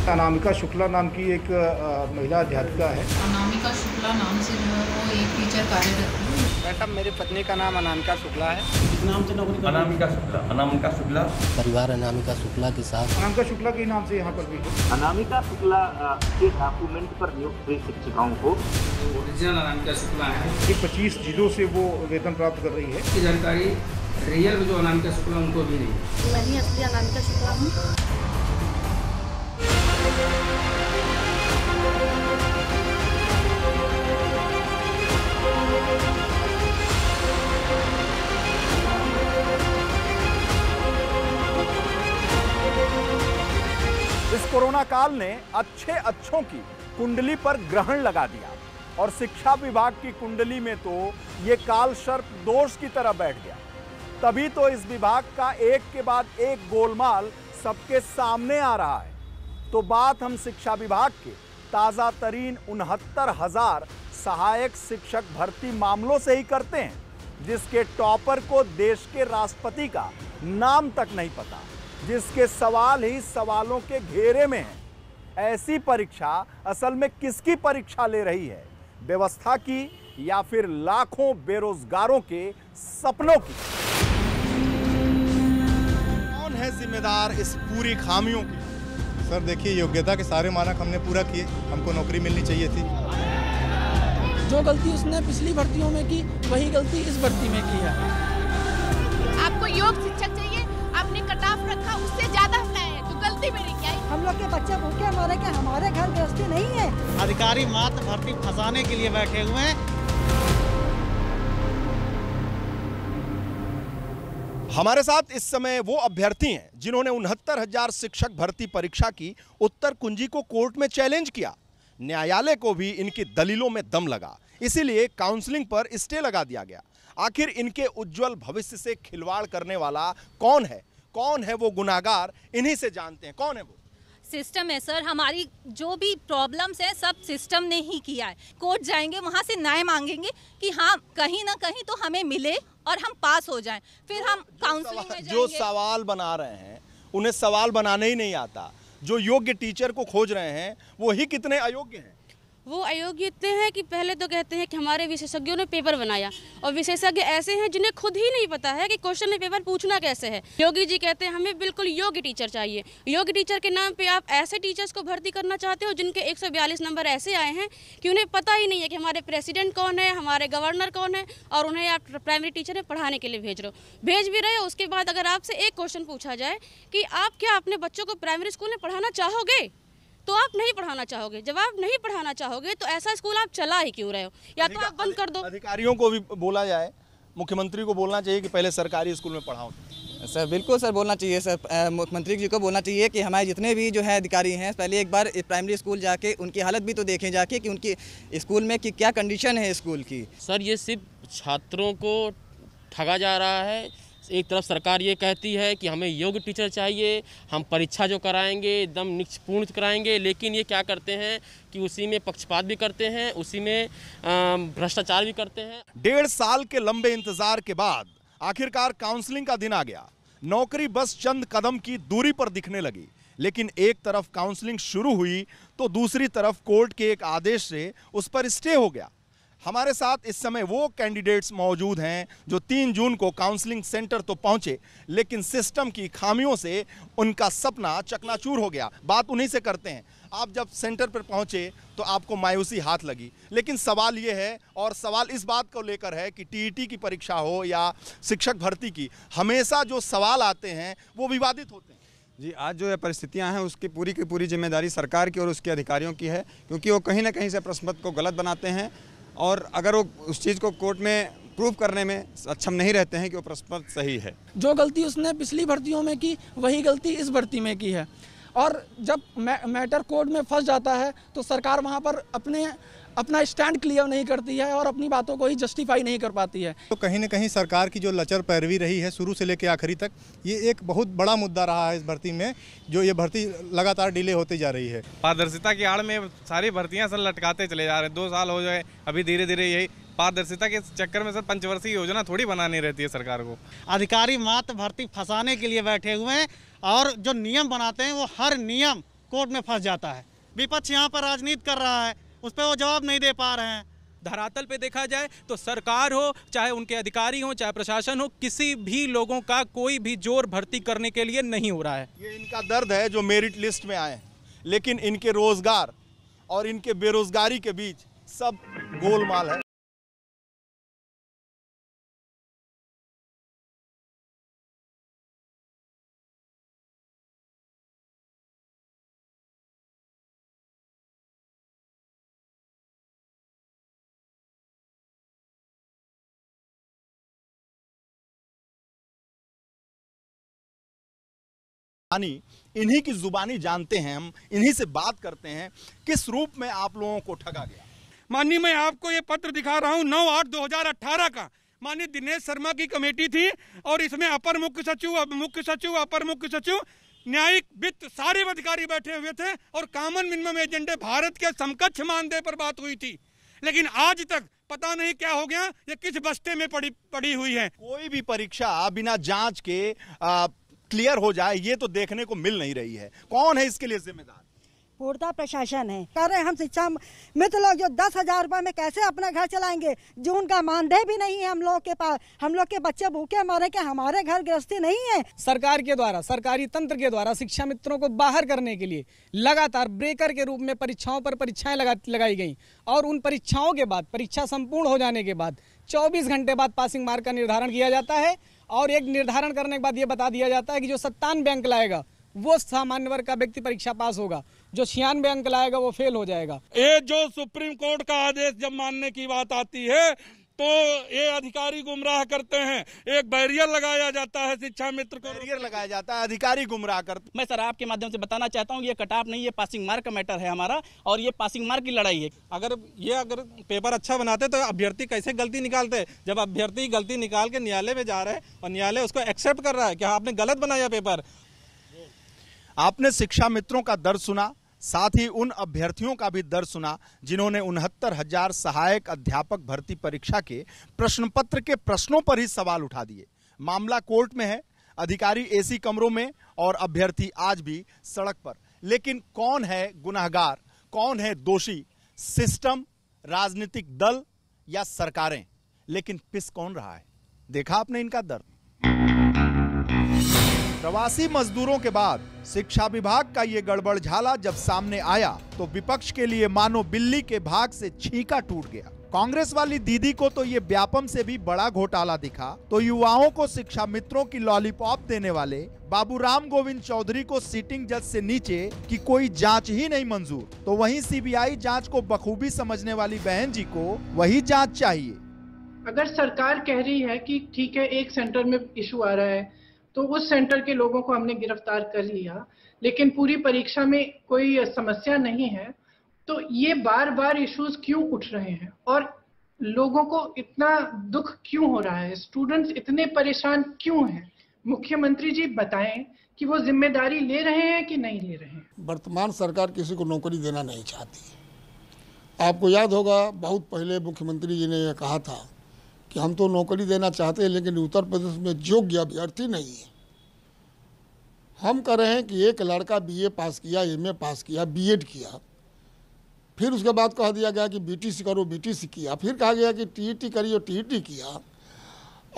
अनामिका शुक्ला नाम की एक महिला अध्यापिका है। अनामिका शुक्ला नाम से जो है वो एक टीचर कार्यरत है। मैडम मेरी पत्नी का नाम अनामिका शुक्ला है। इस नाम से नौकरी अनामिका शुक्ला परिवार अनामिका शुक्ला के साथ अनामिका शुक्ला के नाम से यहाँ पर भी है। अनामिका शुक्ला के डॉक्यूमेंट पर नियुक्त हुई शिक्षिकाओं को ओरिजिनल अनामिका शुक्ला है। ये 25 जिलों से वो वेतन प्राप्त कर रही है। इसकी जानकारी रियल जो अनामिका शुक्ला उनको भी नहीं। मैं ही असली अनामिका शुक्ला हूँ। इस कोरोना काल ने अच्छों की कुंडली पर ग्रहण लगा दिया और शिक्षा विभाग की कुंडली में तो ये काल सर्प दोष की तरह बैठ गया। तभी तो इस विभाग का एक के बाद एक गोलमाल सबके सामने आ रहा है। तो बात हम शिक्षा विभाग के ताज़ा तरीन 69,000 सहायक शिक्षक भर्ती मामलों से ही करते हैं, जिसके टॉपर को देश के राष्ट्रपति का नाम तक नहीं पता, जिसके सवाल ही सवालों के घेरे में हैं। ऐसी परीक्षा असल में किसकी परीक्षा ले रही है? व्यवस्था की या फिर लाखों बेरोजगारों के सपनों की? कौन है जिम्मेदार इस पूरी खामियों की? सर देखिए, योग्यता के सारे मानक हमने पूरा किए, हमको नौकरी मिलनी चाहिए थी। जो गलती उसने पिछली भर्तियों में की वही गलती इस भर्ती में की है। आपको योग शिक्षक चाहिए, आपने कट ऑफ रखा, उससे ज्यादा है तो गलती मेरी क्या है? हम लोग के बच्चे भूखे मरे के हमारे घर गृहस्थी नहीं है। अधिकारी मात्र भर्ती फंसाने के लिए बैठे हुए हैं। हमारे साथ इस समय वो अभ्यर्थी हैं जिन्होंने 69,000 शिक्षक भर्ती परीक्षा की उत्तर कुंजी को कोर्ट में चैलेंज किया। न्यायालय को भी इनकी दलीलों में दम लगा, इसीलिए काउंसलिंग पर स्टे लगा दिया गया। आखिर इनके उज्जवल भविष्य से खिलवाड़ करने वाला कौन है? कौन है वो गुनाहगार? इन्हीं से जानते हैं कौन है वो। सिस्टम है सर, हमारी जो भी प्रॉब्लम्स हैं सब सिस्टम ने ही किया है। कोर्ट जाएंगे, वहाँ से न्याय मांगेंगे कि हाँ कहीं ना कहीं तो हमें मिले और हम पास हो जाएं, फिर हम काउंसलिंग में जाएंगे। जो सवाल बना रहे हैं उन्हें सवाल बनाने ही नहीं आता। जो योग्य टीचर को खोज रहे हैं वो ही कितने अयोग्य हैं। वो अयोग्य इतने हैं कि पहले तो कहते हैं कि हमारे विशेषज्ञों ने पेपर बनाया, और विशेषज्ञ ऐसे हैं जिन्हें खुद ही नहीं पता है कि क्वेश्चन में पेपर पूछना कैसे है। योगी जी कहते हैं हमें बिल्कुल योग्य टीचर चाहिए। योग्य टीचर के नाम पे आप ऐसे टीचर्स को भर्ती करना चाहते हो जिनके 142 नंबर ऐसे आए हैं कि उन्हें पता ही नहीं है कि हमारे प्रेसिडेंट कौन है, हमारे गवर्नर कौन है, और उन्हें आप प्राइमरी टीचर में पढ़ाने के लिए भेज भी रहे हो। उसके बाद अगर आपसे एक क्वेश्चन पूछा जाए कि आप क्या अपने बच्चों को प्राइमरी स्कूल में पढ़ाना चाहोगे, तो आप नहीं पढ़ाना चाहोगे। जब आप नहीं पढ़ाना चाहोगे तो ऐसा स्कूल आप चला ही क्यों रहे हो? या तो आप बंद कर दो। अधिकारियों को भी बोला जाए, मुख्यमंत्री को बोलना चाहिए कि पहले सरकारी स्कूल में पढ़ाओ। सर बिल्कुल सर, बोलना चाहिए सर। मुख्यमंत्री जी को बोलना चाहिए कि हमारे जितने भी जो है अधिकारी हैं पहले एक बार प्राइमरी स्कूल जाके उनकी हालत भी तो देखें जाके कि उनकी स्कूल में कि क्या कंडीशन है स्कूल की। सर ये सिर्फ छात्रों को ठगा जा रहा है। एक तरफ सरकार ये कहती है कि हमें योग्य टीचर चाहिए, हम परीक्षा जो कराएंगे एकदम निष्पूर्ण कराएंगे, लेकिन ये क्या करते हैं कि उसी में पक्षपात भी करते हैं, उसी में भ्रष्टाचार भी करते हैं। 1.5 साल के लंबे इंतजार के बाद आखिरकार काउंसलिंग का दिन आ गया। नौकरी बस चंद कदम की दूरी पर दिखने लगी, लेकिन एक तरफ काउंसलिंग शुरू हुई तो दूसरी तरफ कोर्ट के एक आदेश से उस पर स्टे हो गया। हमारे साथ इस समय वो कैंडिडेट्स मौजूद हैं जो 3 जून को काउंसलिंग सेंटर तो पहुंचे, लेकिन सिस्टम की खामियों से उनका सपना चकनाचूर हो गया। बात उन्हीं से करते हैं। आप जब सेंटर पर पहुंचे तो आपको मायूसी हाथ लगी, लेकिन सवाल ये है, और सवाल इस बात को लेकर है कि टीईटी की परीक्षा हो या शिक्षक भर्ती की, हमेशा जो सवाल आते हैं वो विवादित होते हैं। जी, आज जो है परिस्थितियां हैं उसकी पूरी की पूरी जिम्मेदारी सरकार की और उसके अधिकारियों की है, क्योंकि वो कहीं ना कहीं से प्रश्न पत्र को गलत बनाते हैं, और अगर वो उस चीज़ को कोर्ट में प्रूव करने में सक्षम नहीं रहते हैं कि वो प्रश्न पत्र सही है। जो गलती उसने पिछली भर्तियों में की वही गलती इस भर्ती में की है, और जब मैटर कोर्ट में फंस जाता है तो सरकार वहाँ पर अपना स्टैंड क्लियर नहीं करती है और अपनी बातों को ही जस्टिफाई नहीं कर पाती है। तो कहीं ना कहीं सरकार की जो लचर पैरवी रही है शुरू से लेकर आखिरी तक, ये एक बहुत बड़ा मुद्दा रहा है इस भर्ती में, जो ये भर्ती लगातार डिले होती जा रही है। पारदर्शिता की आड़ में सारी भर्तियां सर लटकाते चले जा रहे हैं। 2 साल हो जाए, अभी धीरे धीरे यही पारदर्शिता के चक्कर में सर पंचवर्षीय योजना थोड़ी बनानी रहती है सरकार को। अधिकारी मात्र भर्ती फंसाने के लिए बैठे हुए हैं और जो नियम बनाते हैं वो हर नियम कोर्ट में फंस जाता है। विपक्ष यहाँ पर राजनीति कर रहा है, उस पर वो जवाब नहीं दे पा रहे हैं। धरातल पे देखा जाए तो सरकार हो, चाहे उनके अधिकारी हो, चाहे प्रशासन हो, किसी भी लोगों का कोई भी जोर भर्ती करने के लिए नहीं हो रहा है। ये इनका दर्द है जो मेरिट लिस्ट में आए, लेकिन इनके रोजगार और इनके बेरोजगारी के बीच सब गोलमाल है। इन्हीं की जुबानी जानते हैं हम, इन्हीं से बात करते हैं किस रूप में आप लोगों को ठगा गया। माननीय, मैं आपको ये पत्र दिखा रहा हूँ 9/8/2018 का। माननीय दिनेश शर्मा की कमेटी थी और इसमें अपर मुख्य सचिव, अपर मुख्य सचिव, न्यायिक, वित्त सारे अधिकारी बैठे हुए थे और कॉमन मिनिमम एजेंडे भारत के समकक्ष मानदेय पर बात हुई थी। लेकिन आज तक पता नहीं क्या हो गया, ये किस बस्ते में पड़ी हुई है। कोई भी परीक्षा बिना जांच के क्लियर हो जाए ये तो देखने को मिल नहीं रही है। कौन है इसके लिए जिम्मेदार? पूर्णतः प्रशासन है। कह रहे हम शिक्षा मित्र लोग जो 10,000 रुपए में कैसे अपना घर चलाएंगे, जो उनका मानदेय भी नहीं है हम लोग के पास। हम लोग के बच्चे भूखे मरे के हमारे घर गृहस्थी नहीं है। सरकार के द्वारा, सरकारी तंत्र के द्वारा शिक्षा मित्रों को बाहर करने के लिए लगातार ब्रेकर के रूप में परीक्षाओं पर परीक्षाएं लगाई गई और उन परीक्षाओं के बाद, परीक्षा संपूर्ण हो जाने के बाद 24 घंटे बाद पासिंग मार्क का निर्धारण किया जाता है और एक निर्धारण करने के बाद ये बता दिया जाता है कि जो 97 अंक लाएगा वो सामान्य वर्ग का व्यक्ति परीक्षा पास होगा, जो 96 अंक लाएगा वो फेल हो जाएगा। ये जो सुप्रीम कोर्ट का आदेश जब मानने की बात आती है तो ये अधिकारी गुमराह करते हैं। एक बैरियर लगाया जाता है, शिक्षा मित्र को बैरियर लगाया जाता है, अधिकारी गुमराह करते। मैं सर आपके माध्यम से बताना चाहता हूँ ये कट ऑफ नहीं, ये पासिंग मार्क का मैटर है हमारा और ये पासिंग मार्क की लड़ाई है। अगर पेपर अच्छा बनाते तो अभ्यर्थी कैसे गलती निकालते? जब अभ्यर्थी गलती निकाल के न्यायालय में जा रहे हैं और न्यायालय उसको एक्सेप्ट कर रहा है कि आपने गलत बनाया पेपर। आपने शिक्षा मित्रों का दर्द सुना, साथ ही उन अभ्यर्थियों का भी दर्द सुना जिन्होंने 69,000 सहायक अध्यापक भर्ती परीक्षा के प्रश्न पत्र के प्रश्नों पर ही सवाल उठा दिए। मामला कोर्ट में है, अधिकारी एसी कमरों में और अभ्यर्थी आज भी सड़क पर। लेकिन कौन है गुनहगार, कौन है दोषी? सिस्टम, राजनीतिक दल या सरकारें? लेकिन पिस कौन रहा है? देखा आपने इनका दर्द। प्रवासी मजदूरों के बाद शिक्षा विभाग का ये गड़बड़झाला जब सामने आया तो विपक्ष के लिए मानो बिल्ली के भाग से छींका टूट गया। कांग्रेस वाली दीदी को तो ये व्यापम से भी बड़ा घोटाला दिखा, तो युवाओं को शिक्षा मित्रों की लॉलीपॉप देने वाले बाबूराम गोविंद चौधरी को सिटिंग जज से नीचे की कोई जांच ही नहीं मंजूर, तो वहीं सीबीआई जांच को बखूबी समझने वाली बहन जी को वही जांच चाहिए। अगर सरकार कह रही है कि ठीक है एक सेंटर में इशू आ रहा है तो उस सेंटर के लोगों को हमने गिरफ्तार कर लिया, लेकिन पूरी परीक्षा में कोई समस्या नहीं है, तो ये बार बार इश्यूज क्यों उठ रहे हैं और लोगों को इतना दुख क्यों हो रहा है? स्टूडेंट्स इतने परेशान क्यों हैं? मुख्यमंत्री जी बताएं कि वो जिम्मेदारी ले रहे हैं कि नहीं ले रहे हैं। वर्तमान सरकार किसी को नौकरी देना नहीं चाहती। आपको याद होगा बहुत पहले मुख्यमंत्री जी ने यह कहा था कि हम तो नौकरी देना चाहते हैं लेकिन उत्तर प्रदेश में योग्य अभ्यर्थी नहीं है। हम कह रहे हैं कि एक लड़का बीए पास किया, एमए पास किया, बीएड किया, फिर उसके बाद कह दिया गया कि बीटीसी करो, बीटीसी किया, फिर कहा गया कि टीईटी करिए, टीईटी किया,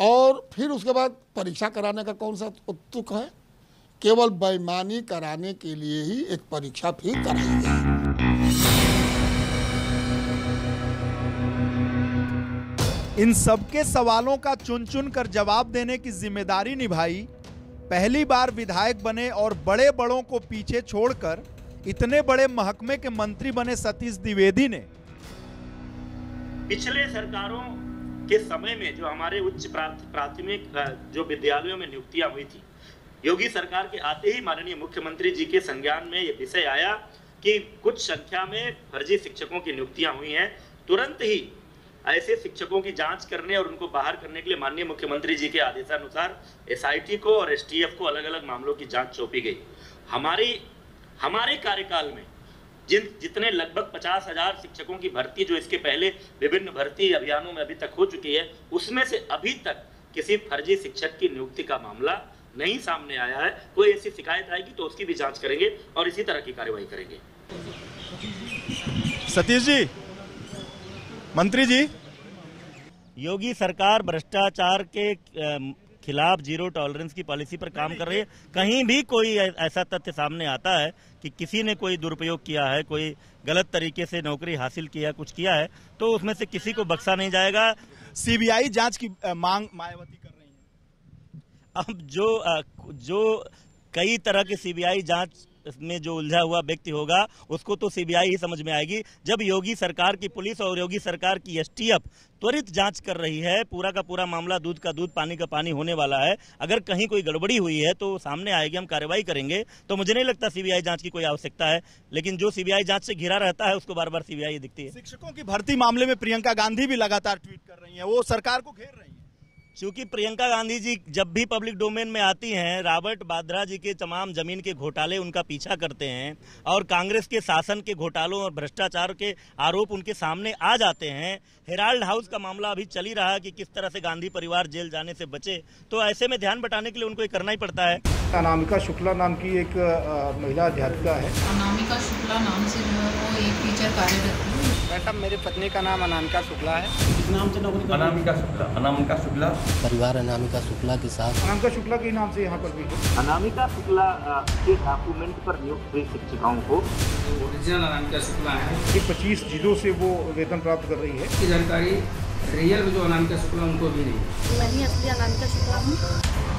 और फिर उसके बाद परीक्षा कराने का कौन सा उत्सुक है? केवल बेईमानी कराने के लिए ही एक परीक्षा फिर कराई गई। इन सबके सवालों का चुन चुन कर जवाब देने की जिम्मेदारी निभाई पहली बार विधायक बने और बड़े बड़ों को पीछे छोड़कर इतने बड़े महकमे के मंत्री बने सतीश द्विवेदी ने। पिछले सरकारों के समय में जो हमारे उच्च प्राथमिक जो विद्यालयों में नियुक्तियां हुई थी, योगी सरकार के आते ही माननीय मुख्यमंत्री जी के संज्ञान में ये विषय आया कि कुछ संख्या में फर्जी शिक्षकों की नियुक्तियां हुई हैं। तुरंत ही ऐसे शिक्षकों की जांच करने और उनको बाहर करने के लिए माननीय मुख्यमंत्री जी के आदेशानुसार एसआईटी को और एसटीएफ को अलग अलग मामलों की जांच सौंपी गई। हमारे कार्यकाल में जितने लगभग 50,000 शिक्षकों की भर्ती जो इसके पहले विभिन्न भर्ती अभियानों में अभी तक हो चुकी है, उसमें से अभी तक किसी फर्जी शिक्षक की नियुक्ति का मामला नहीं सामने आया है। कोई ऐसी शिकायत आएगी तो उसकी भी जांच करेंगे और इसी तरह की कार्रवाई करेंगे। सतीश जी, मंत्री जी, योगी सरकार भ्रष्टाचार के खिलाफ जीरो टॉलरेंस की पॉलिसी पर काम कर रही है। कहीं भी कोई ऐसा तथ्य सामने आता है कि किसी ने कोई दुरुपयोग किया है, कोई गलत तरीके से नौकरी हासिल किया, कुछ किया है, तो उसमें से किसी को बख्शा नहीं जाएगा। सीबीआई जांच की मांग मायावती कर रही है। अब जो कई तरह की सीबीआई जांच में जो उलझा हुआ व्यक्ति होगा उसको तो सीबीआई ही समझ में आएगी। जब योगी सरकार की पुलिस और योगी सरकार की एसटीएफ त्वरित जांच कर रही है, पूरा का पूरा मामला दूध का दूध पानी का पानी होने वाला है। अगर कहीं कोई गड़बड़ी हुई है तो सामने आएगी, हम कार्रवाई करेंगे। तो मुझे नहीं लगता सीबीआई जांच की कोई आवश्यकता है, लेकिन जो सीबीआई जांच से घिरा रहता है उसको बार बार सीबीआई दिखती है। शिक्षकों की भर्ती मामले में प्रियंका गांधी भी लगातार ट्वीट कर रही है, वो सरकार को घेर रही है। क्योंकि प्रियंका गांधी जी जब भी पब्लिक डोमेन में आती हैं, रॉबर्ट वाड्रा जी के तमाम जमीन के घोटाले उनका पीछा करते हैं और कांग्रेस के शासन के घोटालों और भ्रष्टाचार के आरोप उनके सामने आ जाते हैं। हेराल्ड हाउस का मामला अभी चल ही रहा है कि किस तरह से गांधी परिवार जेल जाने से बचे, तो ऐसे में ध्यान बटाने के लिए उनको ये करना ही पड़ता है। अनामिका शुक्ला नाम की एक महिला अध्यापिका है। अनामिका शुक्ला नाम से जो है वो एक टीचर कार्यरत है। मैडम, मेरी पत्नी का नाम अनामिका शुक्ला है। किस नाम से नौकरी? अनामिका शुक्ला। अनामिका शुक्ला परिवार अनामिका शुक्ला के साथ अनामिका शुक्ला के नाम से यहाँ पर भी अनामिका शुक्ला के डॉक्यूमेंट पर नियुक्त हुई शिक्षिकाओं को ओरिजिनल अनामिका शुक्ला है। 25 जिलों से वो वेतन प्राप्त कर रही है। इसकी जानकारी रियल जो अनामिका शुक्ला उनको भी नहीं। मैं ही असली अनामिका शुक्ला हूँ।